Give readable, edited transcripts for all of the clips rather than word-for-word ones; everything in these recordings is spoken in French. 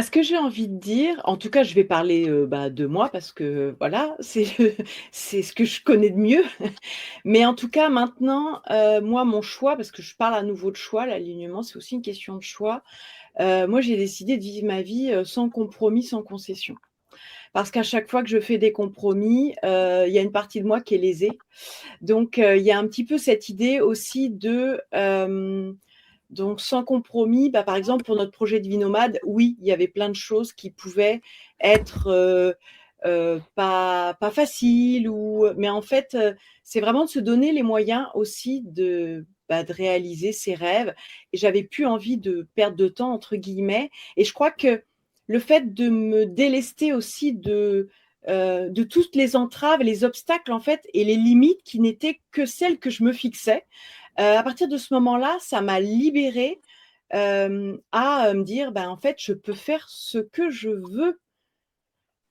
Ce que j'ai envie de dire, en tout cas, je vais parler, de moi parce que voilà, c'est c'est ce que je connais de mieux. Mais en tout cas, maintenant, moi, mon choix, parce que je parle à nouveau de choix, l'alignement, c'est aussi une question de choix. Moi, j'ai décidé de vivre ma vie, sans compromis, sans concession. Parce qu'à chaque fois que je fais des compromis, il y a une partie de moi qui est lésée. Donc, il y a un petit peu cette idée aussi de, donc sans compromis, par exemple, pour notre projet de vie nomade, oui, il y avait plein de choses qui pouvaient être, pas faciles ou mais en fait, c'est vraiment de se donner les moyens aussi de réaliser ses rêves et j'avais plus envie de «perdre de temps» entre guillemets et je crois que le fait de me délester aussi de toutes les entraves et les obstacles en fait et les limites qui n'étaient que celles que je me fixais. À partir de ce moment-là, ça m'a libérée, à, me dire: «Ben, en fait, je peux faire ce que je veux».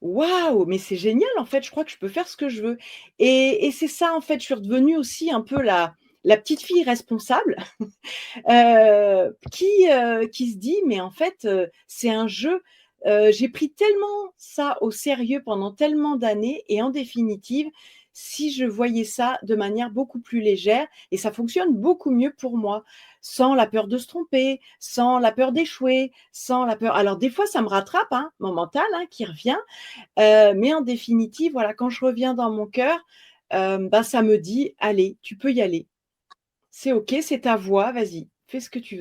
Waouh! Mais c'est génial, en fait, je crois que je peux faire ce que je veux et c'est ça, en fait, je suis redevenue aussi un peu la petite fille responsable, qui se dit: «Mais en fait, c'est un jeu». J'ai pris tellement ça au sérieux pendant tellement d'années et en définitive, si je voyais ça de manière beaucoup plus légère et ça fonctionne beaucoup mieux pour moi, sans la peur de se tromper, sans la peur d'échouer, sans la peur alors des fois ça me rattrape, hein, mon mental, hein, qui revient, mais en définitive, voilà, quand je reviens dans mon cœur, ça me dit: «Allez, tu peux y aller. C'est OK, c'est ta voie, vas-y, fais ce que tu veux».